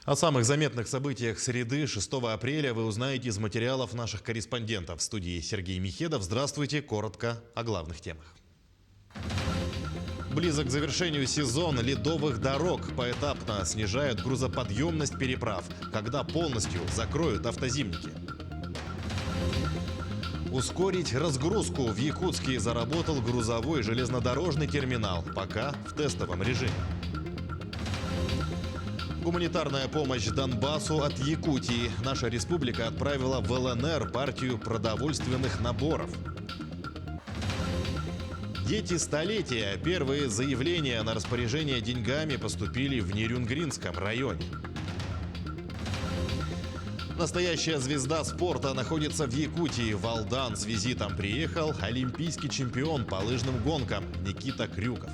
О самых заметных событиях среды 6 апреля вы узнаете из материалов наших корреспондентов. В студии Сергей Михедов. Здравствуйте. Коротко о главных темах. Близок к завершению сезон ледовых дорог. Поэтапно снижают грузоподъемность переправ, когда полностью закроют автозимники. Ускорить разгрузку. В Якутске заработал грузовой железнодорожный терминал, пока в тестовом режиме. Гуманитарная помощь Донбассу от Якутии. Наша республика отправила в ЛНР партию продовольственных наборов. Дети столетия. Первые заявления на распоряжение деньгами поступили в Нерюнгринском районе. Настоящая звезда спорта находится в Якутии. В Алдан с визитом приехал олимпийский чемпион по лыжным гонкам Никита Крюков.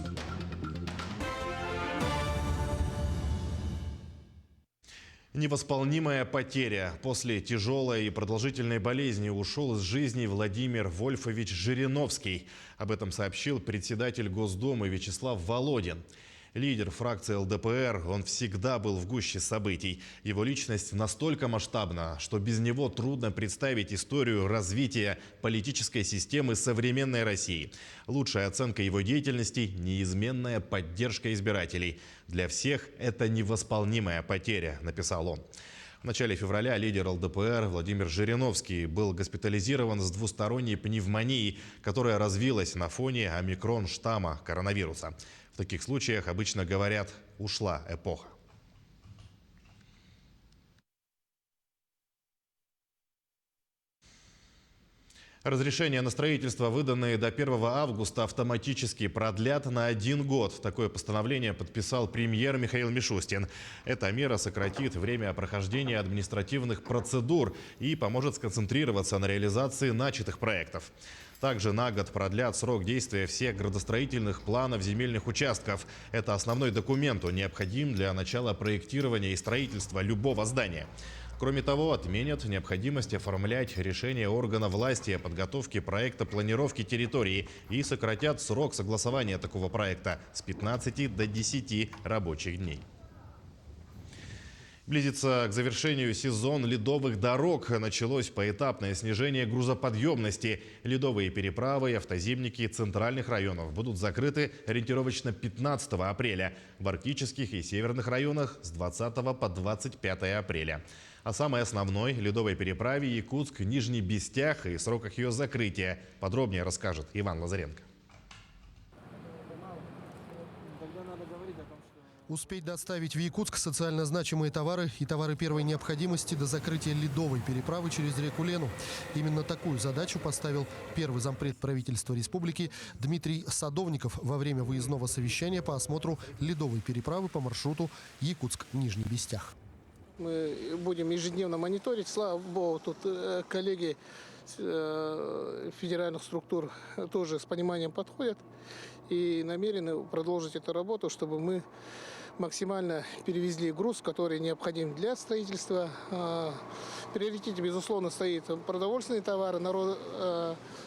Невосполнимая потеря. После тяжелой и продолжительной болезни ушел из жизни Владимир Вольфович Жириновский. Об этом сообщил председатель Госдумы Вячеслав Володин. Лидер фракции ЛДПР, он всегда был в гуще событий. Его личность настолько масштабна, что без него трудно представить историю развития политической системы современной России. Лучшая оценка его деятельности – неизменная поддержка избирателей. Для всех это невосполнимая потеря, написал он. В начале февраля лидер ЛДПР Владимир Жириновский был госпитализирован с двусторонней пневмонией, которая развилась на фоне омикрон-штамма коронавируса. В таких случаях обычно говорят «ушла эпоха». Разрешения на строительство, выданные до 1 августа, автоматически продлят на 1 год. Такое постановление подписал премьер Михаил Мишустин. Эта мера сократит время прохождения административных процедур и поможет сконцентрироваться на реализации начатых проектов. Также на год продлят срок действия всех градостроительных планов земельных участков. Это основной документ, необходим для начала проектирования и строительства любого здания. Кроме того, отменят необходимость оформлять решение органа власти о подготовке проекта планировки территории и сократят срок согласования такого проекта с 15 до 10 рабочих дней. Близится к завершению сезон ледовых дорог. Началось поэтапное снижение грузоподъемности. Ледовые переправы и автозимники центральных районов будут закрыты ориентировочно 15 апреля. В арктических и северных районах с 20 по 25 апреля. О самой основной ледовой переправе Якутск-Нижний Бестях и сроках ее закрытия подробнее расскажет Иван Лазаренко. Успеть доставить в Якутск социально значимые товары и товары первой необходимости до закрытия ледовой переправы через реку Лену. Именно такую задачу поставил первый зампред правительства республики Дмитрий Садовников во время выездного совещания по осмотру ледовой переправы по маршруту Якутск-Нижний Бестях. Мы будем ежедневно мониторить. Слава богу, тут коллеги федеральных структур тоже с пониманием подходят и намерены продолжить эту работу, чтобы мы максимально перевезли груз, который необходим для строительства. В приоритете, безусловно, стоит продовольственные товары,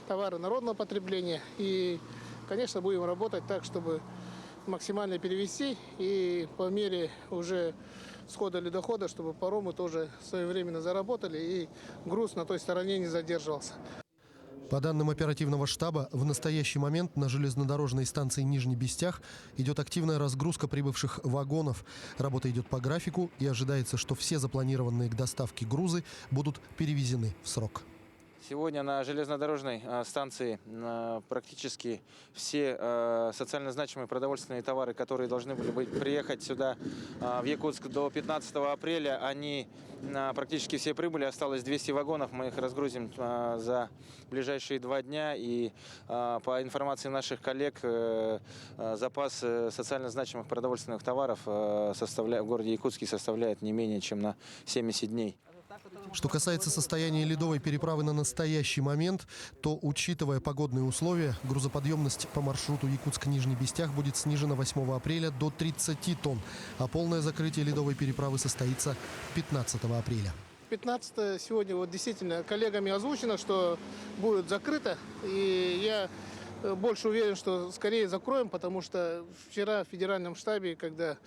товары народного потребления. И, конечно, будем работать так, чтобы максимально перевести и по мере уже схода ледохода, чтобы паромы тоже своевременно заработали и груз на той стороне не задерживался. По данным оперативного штаба, в настоящий момент на железнодорожной станции Нижний Бестях идет активная разгрузка прибывших вагонов. Работа идет по графику и ожидается, что все запланированные к доставке грузы будут перевезены в срок. Сегодня на железнодорожной станции практически все социально значимые продовольственные товары, которые должны были приехать сюда в Якутск до 15 апреля, они практически все прибыли. Осталось 200 вагонов. Мы их разгрузим за ближайшие 2 дня. И по информации наших коллег, запас социально значимых продовольственных товаров в городе Якутске составляет не менее чем на 70 дней. Что касается состояния ледовой переправы на настоящий момент, то, учитывая погодные условия, грузоподъемность по маршруту Якутск-Нижний Бестях будет снижена 8 апреля до 30 тонн, а полное закрытие ледовой переправы состоится 15 апреля. 15 сегодня вот действительно коллегами озвучено, что будет закрыто, и я больше уверен, что скорее закроем, потому что вчера в федеральном штабе, когда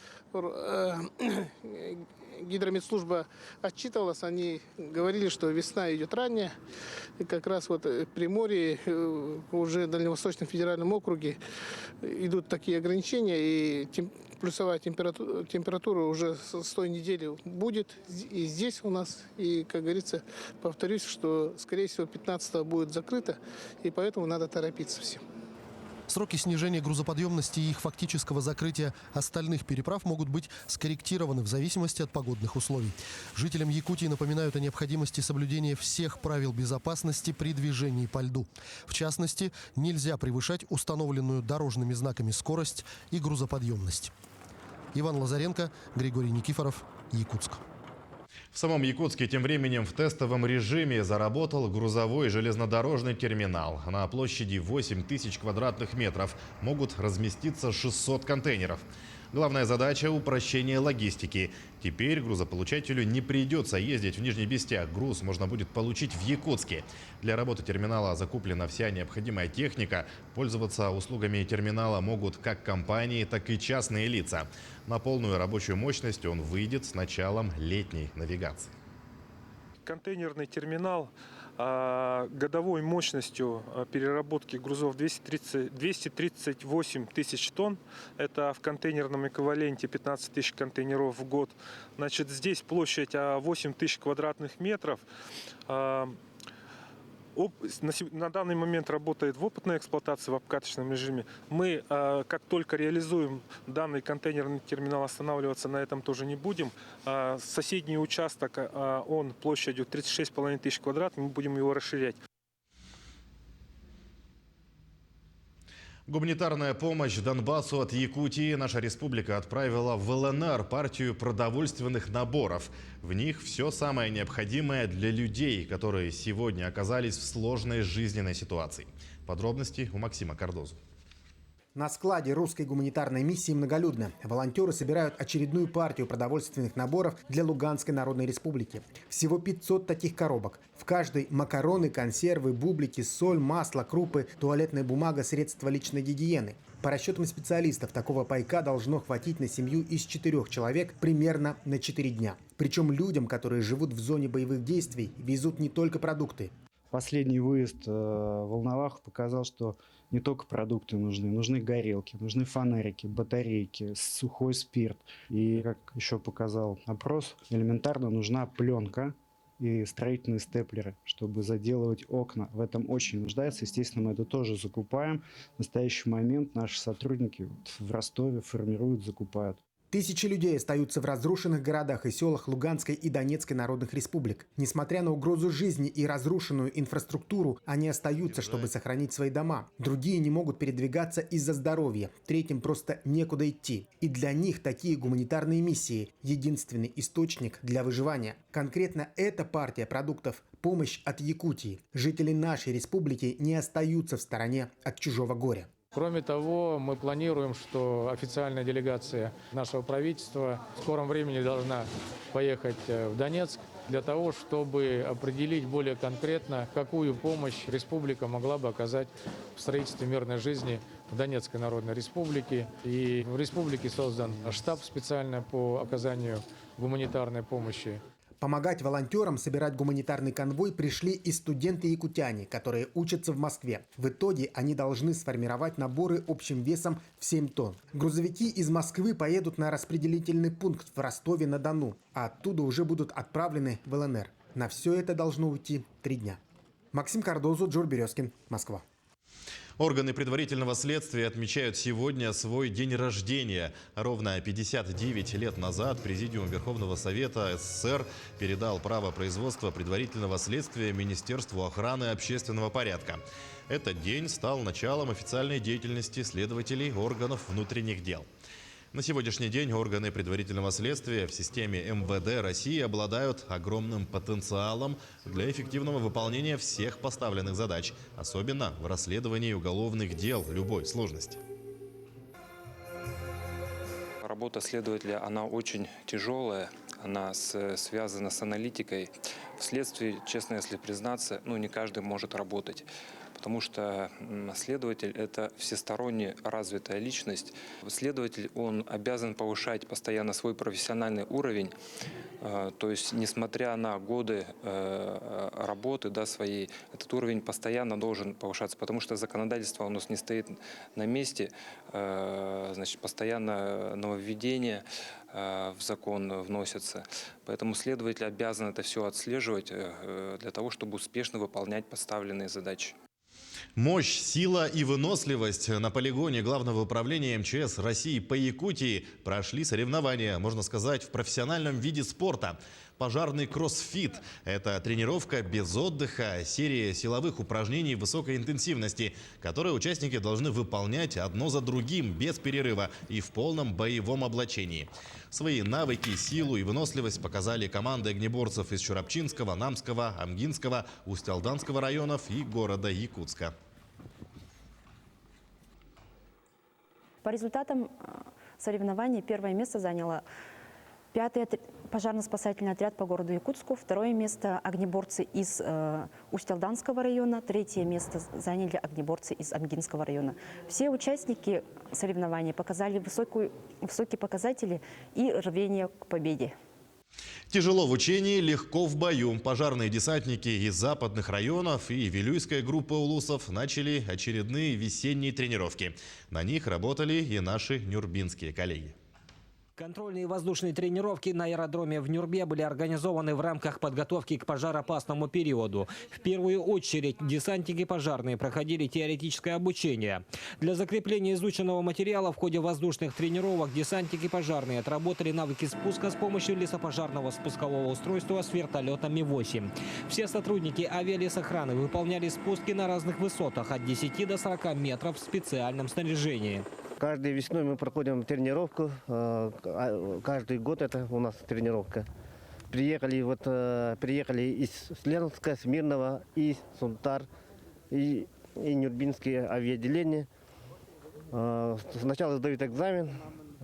гидрометслужба отчитывалась, они говорили, что весна идет ранняя. И как раз вот в Приморье, уже в Дальневосточном федеральном округе идут такие ограничения, и плюсовая температура уже с той недели будет и здесь у нас. И, как говорится, повторюсь, что, скорее всего, 15-го будет закрыто, и поэтому надо торопиться всем. Сроки снижения грузоподъемности и их фактического закрытия остальных переправ могут быть скорректированы в зависимости от погодных условий. Жителям Якутии напоминают о необходимости соблюдения всех правил безопасности при движении по льду. В частности, нельзя превышать установленную дорожными знаками скорость и грузоподъемность. Иван Лазаренко, Григорий Никифоров, Якутск. В самом Якутске тем временем в тестовом режиме заработал грузовой железнодорожный терминал. На площади 8 тысяч квадратных метров могут разместиться 600 контейнеров. Главная задача – упрощение логистики. Теперь грузополучателю не придется ездить в Нижний Бестяк. Груз можно будет получить в Якутске. Для работы терминала закуплена вся необходимая техника. Пользоваться услугами терминала могут как компании, так и частные лица. На полную рабочую мощность он выйдет с началом летней навигации. Контейнерный терминал годовой мощностью переработки грузов 238 тысяч тонн. Это в контейнерном эквиваленте 15 тысяч контейнеров в год. Значит, здесь площадь 8 тысяч квадратных метров. На данный момент работает в опытной эксплуатации в обкаточном режиме. Мы, как только реализуем данный контейнерный терминал, останавливаться на этом тоже не будем. Соседний участок, он площадью 36,5 тысяч квадратов, мы будем его расширять. Гуманитарная помощь Донбассу от Якутии наша республика отправила в ЛНР партию продовольственных наборов. В них все самое необходимое для людей, которые сегодня оказались в сложной жизненной ситуации. Подробности у Максима Кардозу. На складе русской гуманитарной миссии многолюдно. Волонтеры собирают очередную партию продовольственных наборов для Луганской Народной Республики. Всего 500 таких коробок. В каждой макароны, консервы, бублики, соль, масло, крупы, туалетная бумага, средства личной гигиены. По расчетам специалистов, такого пайка должно хватить на семью из 4 человек примерно на 4 дня. Причем людям, которые живут в зоне боевых действий, везут не только продукты. Последний выезд в Волноваху показал, что не только продукты нужны, нужны горелки, нужны фонарики, батарейки, сухой спирт. И, как еще показал опрос, элементарно нужна пленка и строительные степлеры, чтобы заделывать окна. В этом очень нуждается. Естественно, мы это тоже закупаем. В настоящий момент наши сотрудники в Ростове формируют, закупают. Тысячи людей остаются в разрушенных городах и селах Луганской и Донецкой народных республик. Несмотря на угрозу жизни и разрушенную инфраструктуру, они остаются, чтобы сохранить свои дома. Другие не могут передвигаться из-за здоровья. Третьим просто некуда идти. И для них такие гуманитарные миссии – единственный источник для выживания. Конкретно эта партия продуктов – помощь от Якутии. Жители нашей республики не остаются в стороне от чужого горя. Кроме того, мы планируем, что официальная делегация нашего правительства в скором времени должна поехать в Донецк для того, чтобы определить более конкретно, какую помощь республика могла бы оказать в строительстве мирной жизни в Донецкой Народной Республике. И в республике создан штаб специально по оказанию гуманитарной помощи. Помогать волонтерам собирать гуманитарный конвой пришли и студенты-якутяне, которые учатся в Москве. В итоге они должны сформировать наборы общим весом в 7 тонн. Грузовики из Москвы поедут на распределительный пункт в Ростове-на-Дону, а оттуда уже будут отправлены в ЛНР. На все это должно уйти 3 дня. Максим Кардозу, Джур Березкин, Москва. Органы предварительного следствия отмечают сегодня свой день рождения. Ровно 59 лет назад Президиум Верховного Совета СССР передал право производства предварительного следствия Министерству охраны общественного порядка. Этот день стал началом официальной деятельности следователей органов внутренних дел. На сегодняшний день органы предварительного следствия в системе МВД России обладают огромным потенциалом для эффективного выполнения всех поставленных задач, особенно в расследовании уголовных дел любой сложности. Работа следователя, она очень тяжелая, она связана с аналитикой. В следствии, честно, если признаться, не каждый может работать. потому что следователь – это всесторонне развитая личность. Следователь, он обязан повышать постоянно свой профессиональный уровень, то есть, несмотря на годы работы своей, этот уровень постоянно должен повышаться, потому что законодательство у нас не стоит на месте, значит, постоянно нововведения в закон вносятся. Поэтому следователь обязан это все отслеживать для того, чтобы успешно выполнять поставленные задачи. Мощь, сила и выносливость на полигоне Главного управления МЧС России по Якутии прошли соревнования, можно сказать, в профессиональном виде спорта. Пожарный кроссфит – это тренировка без отдыха, серия силовых упражнений высокой интенсивности, которые участники должны выполнять одно за другим без перерыва и в полном боевом облачении. Свои навыки, силу и выносливость показали команды огнеборцев из Чурапчинского, Намского, Амгинского, Усть-Алданского районов и города Якутска. По результатам соревнований первое место заняло 5-й пожарно-спасательный отряд по городу Якутску, 2-е место огнеборцы из Усть-Алданского района, 3-е место заняли огнеборцы из Амгинского района. Все участники соревнований показали высокие показатели и рвение к победе. Тяжело в учении, легко в бою. Пожарные десантники из западных районов и Вилюйская группа улусов начали очередные весенние тренировки. На них работали и наши нюрбинские коллеги. Контрольные воздушные тренировки на аэродроме в Нюрбе были организованы в рамках подготовки к пожароопасному периоду. В первую очередь десантники пожарные проходили теоретическое обучение. Для закрепления изученного материала в ходе воздушных тренировок десантники пожарные отработали навыки спуска с помощью лесопожарного спускового устройства с вертолета Ми-8. Все сотрудники авиалесохраны выполняли спуски на разных высотах от 10 до 40 метров в специальном снаряжении. Каждой весной мы проходим тренировку. Каждый год это у нас тренировка. Приехали из Сленска, Смирного, и Сунтар, и Нюрбинские авиаотделения. Сначала сдают экзамен.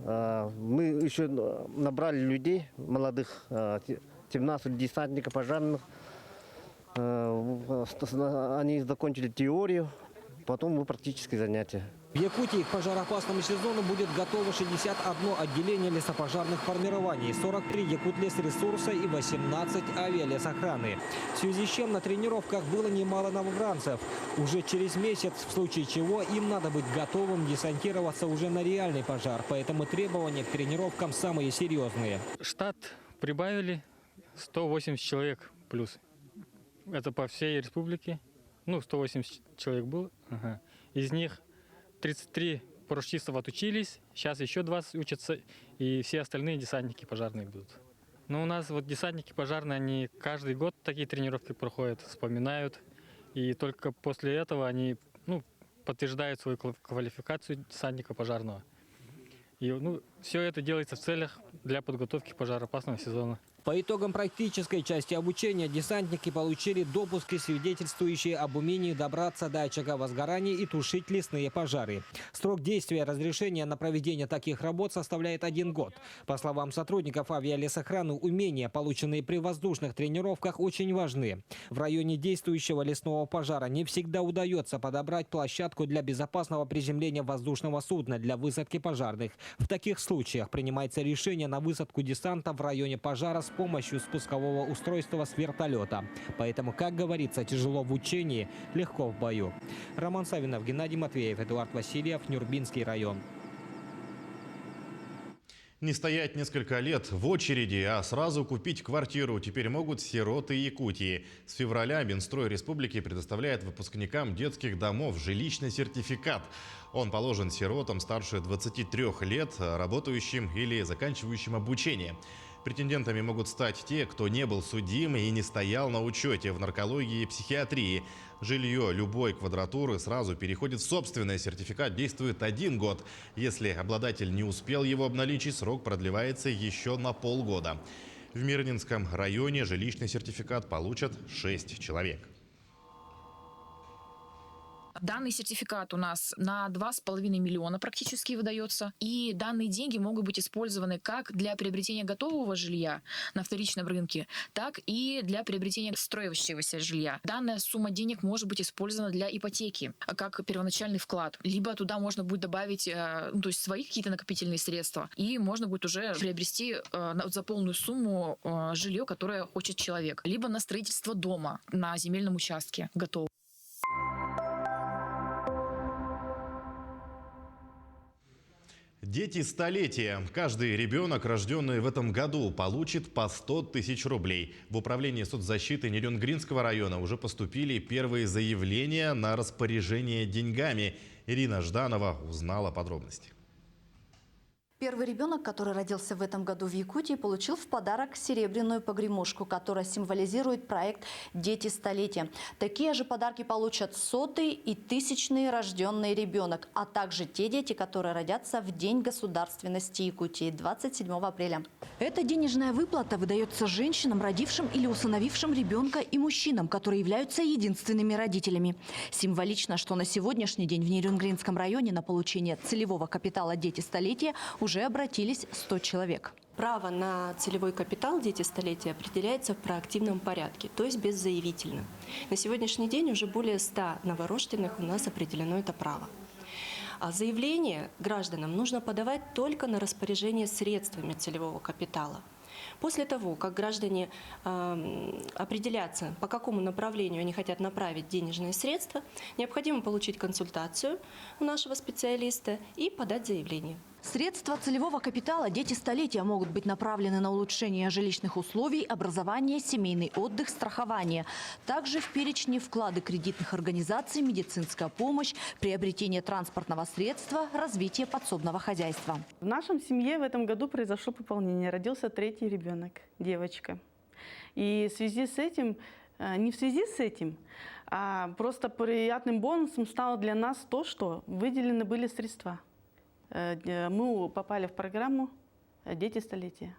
Мы еще набрали людей, молодых, 17 десантников пожарных. Они закончили теорию, потом практические занятия. В Якутии к пожароопасному сезону будет готово 61 отделение лесопожарных формирований, 43 якутлесресурса и 18 авиалесохраны. В связи с чем на тренировках было немало новобранцев. Уже через месяц, в случае чего, им надо быть готовым десантироваться уже на реальный пожар. Поэтому требования к тренировкам самые серьезные. Штат прибавили 180 человек плюс. Это по всей республике. 180 человек было. Ага. Из них 33 парашютистов отучились, сейчас еще 20 учатся, и все остальные десантники пожарные будут. Но у нас десантники пожарные, они каждый год такие тренировки проходят, вспоминают, и только после этого они подтверждают свою квалификацию десантника пожарного. И все это делается в целях для подготовки к пожароопасному сезону. По итогам практической части обучения десантники получили допуски, свидетельствующие об умении добраться до очага возгорания и тушить лесные пожары. Срок действия разрешения на проведение таких работ составляет 1 год. По словам сотрудников авиалесохраны, умения, полученные при воздушных тренировках, очень важны. В районе действующего лесного пожара не всегда удается подобрать площадку для безопасного приземления воздушного судна для высадки пожарных. В таких случаях принимается решение на высадку десанта в районе пожара с помощью спускового устройства с вертолета. Поэтому, как говорится, тяжело в учении, легко в бою. Роман Савинов, Геннадий Матвеев, Эдуард Васильев, Нюрбинский район. Не стоять несколько лет в очереди, а сразу купить квартиру теперь могут сироты Якутии. С февраля Минстрой Республики предоставляет выпускникам детских домов жилищный сертификат. Он положен сиротам старше 23 лет, работающим или заканчивающим обучение. Претендентами могут стать те, кто не был судим и не стоял на учете в наркологии и психиатрии. Жилье любой квадратуры сразу переходит в собственное. Сертификат действует 1 год. Если обладатель не успел его обналичить, срок продлевается еще на полгода. В Мирнинском районе жилищный сертификат получат 6 человек. Данный сертификат у нас на 2,5 миллиона практически выдается. И данные деньги могут быть использованы как для приобретения готового жилья на вторичном рынке, так и для приобретения строящегося жилья. Данная сумма денег может быть использована для ипотеки, как первоначальный вклад. Либо туда можно будет добавить то есть свои какие-то накопительные средства. И можно будет уже приобрести за полную сумму жилье, которое хочет человек. Либо на строительство дома на земельном участке готово. Дети столетия. Каждый ребенок, рожденный в этом году, получит по 100 тысяч рублей. В управлении соцзащиты Нерюнгринского района уже поступили первые заявления на распоряжение деньгами. Ирина Жданова узнала подробности. Первый ребенок, который родился в этом году в Якутии, получил в подарок серебряную погремушку, которая символизирует проект «Дети столетия». Такие же подарки получат 100-й и 1000-й рожденный ребенок, а также те дети, которые родятся в День государственности Якутии 27 апреля. Эта денежная выплата выдается женщинам, родившим или усыновившим ребенка, и мужчинам, которые являются единственными родителями. Символично, что на сегодняшний день в Нерюнгринском районе на получение целевого капитала «Дети столетия» уже обратились 100 человек. Право на целевой капитал «Дети столетия» определяется в проактивном порядке, то есть беззаявительно. На сегодняшний день уже более 100 новорожденных у нас определено это право. А заявление гражданам нужно подавать только на распоряжение средствами целевого капитала. После того, как граждане определятся, по какому направлению они хотят направить денежные средства, необходимо получить консультацию у нашего специалиста и подать заявление. Средства целевого капитала «Дети столетия» могут быть направлены на улучшение жилищных условий, образование, семейный отдых, страхование. Также в перечне вклады кредитных организаций, медицинская помощь, приобретение транспортного средства, развитие подсобного хозяйства. В нашем семье в этом году произошло пополнение. Родился 3-й ребенок, девочка. И в связи с этим, не в связи с этим, а просто приятным бонусом стало для нас то, что выделены были средства. Мы попали в программу «Дети столетия»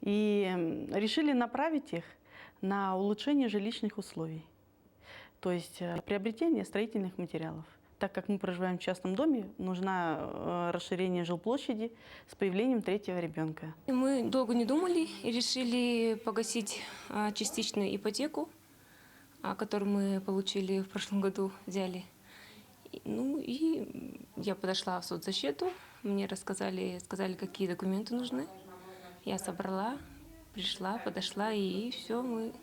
и решили направить их на улучшение жилищных условий, то есть приобретение строительных материалов. Так как мы проживаем в частном доме, нужно расширение жилплощади с появлением 3-го ребенка. Мы долго не думали и решили погасить частичную ипотеку, которую мы получили в прошлом году, взяли. Ну и я подошла в соцзащиту, мне сказали, какие документы нужны. Я собрала, пришла, подошла и все, мы...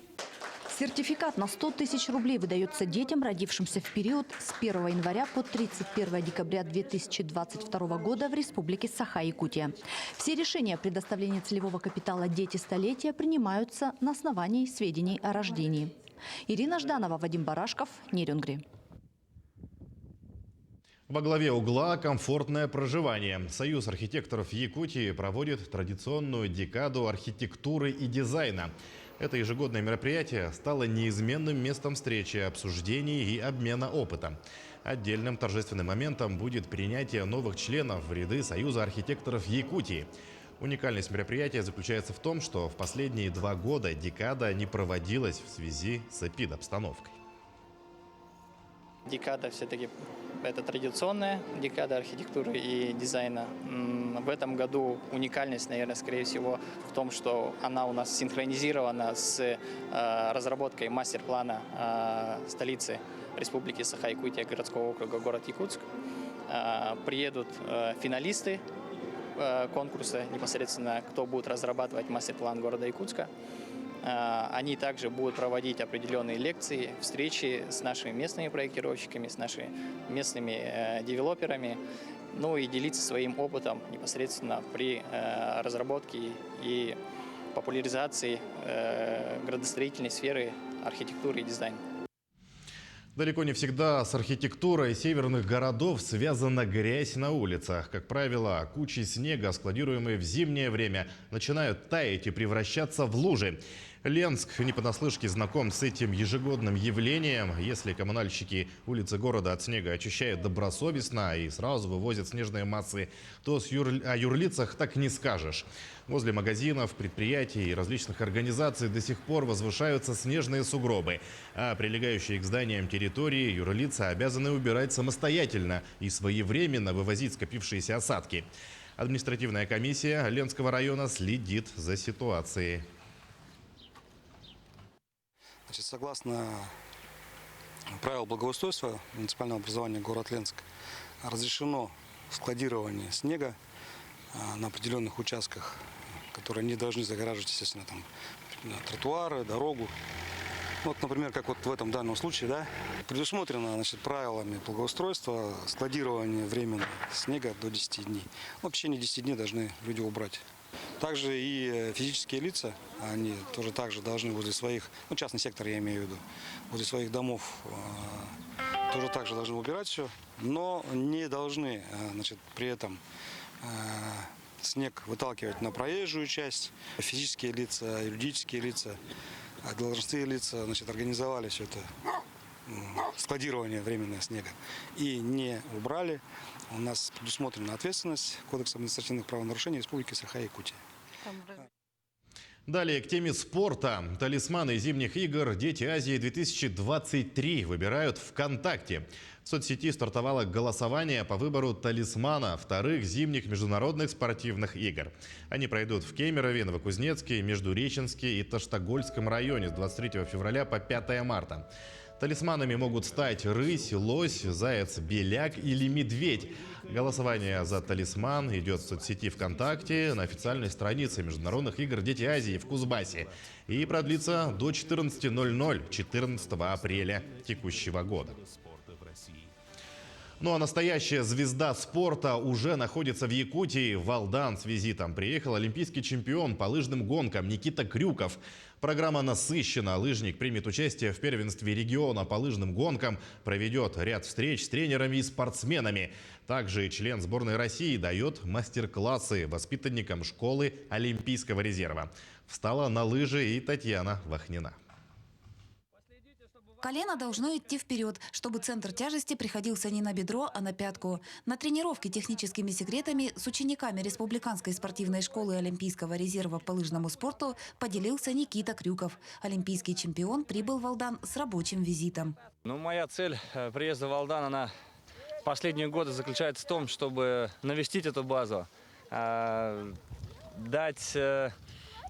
Сертификат на 100 тысяч рублей выдается детям, родившимся в период с 1 января по 31 декабря 2022 года в Республике Саха-Якутия. Все решения о предоставлении целевого капитала «Дети столетия» принимаются на основании сведений о рождении. Ирина Жданова, Вадим Барашков, Нерюнгри. Во главе угла комфортное проживание. Союз архитекторов Якутии проводит традиционную декаду архитектуры и дизайна. Это ежегодное мероприятие стало неизменным местом встречи, обсуждений и обмена опытом. Отдельным торжественным моментом будет принятие новых членов в ряды Союза архитекторов Якутии. Уникальность мероприятия заключается в том, что в последние 2 года декада не проводилась в связи с эпидобстановкой. Декада все-таки это традиционная декада архитектуры и дизайна. В этом году уникальность, наверное, скорее всего в том, что она у нас синхронизирована с разработкой мастер-плана столицы Республики Саха-Якутия, городского округа, город Якутск. Приедут финалисты конкурса, непосредственно кто будет разрабатывать мастер-план города Якутска. Они также будут проводить определенные лекции, встречи с нашими местными проектировщиками, с нашими местными девелоперами, ну и делиться своим опытом непосредственно при разработке и популяризации градостроительной сферы архитектуры и дизайна. Далеко не всегда с архитектурой северных городов связана грязь на улицах. Как правило, кучи снега, складируемые в зимнее время, начинают таять и превращаться в лужи. Ленск не понаслышке знаком с этим ежегодным явлением. Если коммунальщики улицы города от снега очищают добросовестно и сразу вывозят снежные массы, то о юрлицах так не скажешь. Возле магазинов, предприятий и различных организаций до сих пор возвышаются снежные сугробы, а прилегающие к зданиям территории юрлица обязаны убирать самостоятельно и своевременно вывозить скопившиеся осадки. Административная комиссия Ленского района следит за ситуацией. Значит, согласно правил благоустройства муниципального образования город Ленск, разрешено складирование снега на определенных участках, которые не должны загораживать, естественно, там, тротуары, дорогу. Вот, например, как вот в этом данном случае, да, предусмотрено, значит, правилами благоустройства складирование временно снега до 10 дней. В течение 10 дней должны люди убрать. Также и физические лица, они тоже должны возле своих, ну, частный сектор я имею в виду, возле своих домов тоже также должны убирать все, но не должны, значит, при этом снег выталкивать на проезжую часть. Физические лица, юридические лица, должностные лица, значит, организовали все это складирование временного снега и не убрали. У нас предусмотрена ответственность Кодекса административных правонарушений Республики Саха-Якутия. Далее к теме спорта. Талисманы зимних игр «Дети Азии-2023» выбирают ВКонтакте. В соцсети стартовало голосование по выбору талисмана вторых зимних международных спортивных игр. Они пройдут в Кемерове, Новокузнецке, Междуреченске и Таштагольском районе с 23 февраля по 5 марта. Талисманами могут стать рысь, лось, заяц, беляк или медведь. Голосование за талисман идет в соцсети ВКонтакте на официальной странице Международных игр «Дети Азии» в Кузбассе и продлится до 14:00 14 апреля текущего года. Ну а настоящая звезда спорта уже находится в Якутии. В Алдан с визитом приехал олимпийский чемпион по лыжным гонкам Никита Крюков. Программа насыщена. Лыжник примет участие в первенстве региона по лыжным гонкам, проведет ряд встреч с тренерами и спортсменами. Также член сборной России дает мастер-классы воспитанникам школы Олимпийского резерва. Встала на лыжи и Татьяна Вахнина. Колено должно идти вперед, чтобы центр тяжести приходился не на бедро, а на пятку. На тренировке техническими секретами с учениками Республиканской спортивной школы Олимпийского резерва по лыжному спорту поделился Никита Крюков. Олимпийский чемпион прибыл в Алдан с рабочим визитом. Моя цель приезда в Алдан, она последние годы заключается в том, чтобы навестить эту базу, дать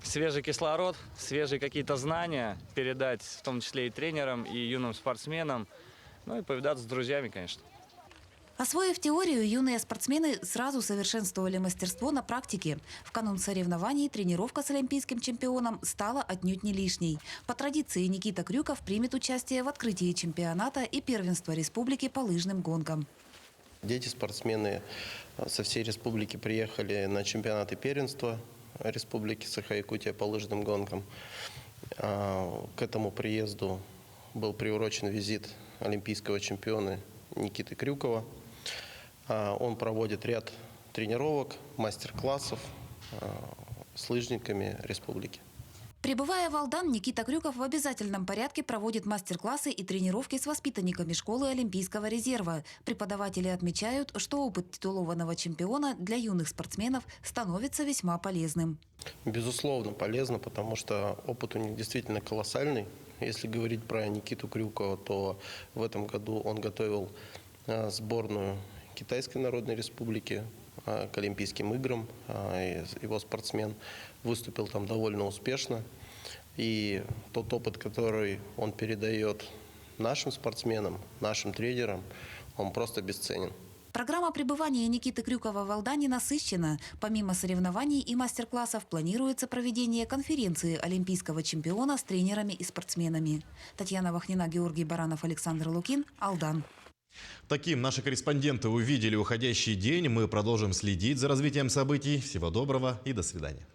свежий кислород, свежие какие-то знания передать, в том числе и тренерам, и юным спортсменам, ну и повидаться с друзьями, конечно. Освоив теорию, юные спортсмены сразу совершенствовали мастерство на практике. В канун соревнований тренировка с олимпийским чемпионом стала отнюдь не лишней. По традиции Никита Крюков примет участие в открытии чемпионата и первенства республики по лыжным гонкам. Дети-спортсмены со всей республики приехали на чемпионаты первенства Республики Саха-Якутия по лыжным гонкам. К этому приезду был приурочен визит олимпийского чемпиона Никиты Крюкова. Он проводит ряд тренировок, мастер-классов с лыжниками республики. Прибывая в Алдан, Никита Крюков в обязательном порядке проводит мастер-классы и тренировки с воспитанниками школы Олимпийского резерва. Преподаватели отмечают, что опыт титулованного чемпиона для юных спортсменов становится весьма полезным. Безусловно, полезно, потому что опыт у них действительно колоссальный. Если говорить про Никиту Крюкова, то в этом году он готовил сборную Китайской Народной Республики к Олимпийским играм. Его спортсмен выступил там довольно успешно. И тот опыт, который он передает нашим спортсменам, нашим тренерам, он просто бесценен. Программа пребывания Никиты Крюкова в Алдане насыщена. Помимо соревнований и мастер-классов планируется проведение конференции олимпийского чемпиона с тренерами и спортсменами. Татьяна Вахнина, Георгий Баранов, Александр Лукин, Алдан. Таким наши корреспонденты увидели уходящий день. Мы продолжим следить за развитием событий. Всего доброго и до свидания.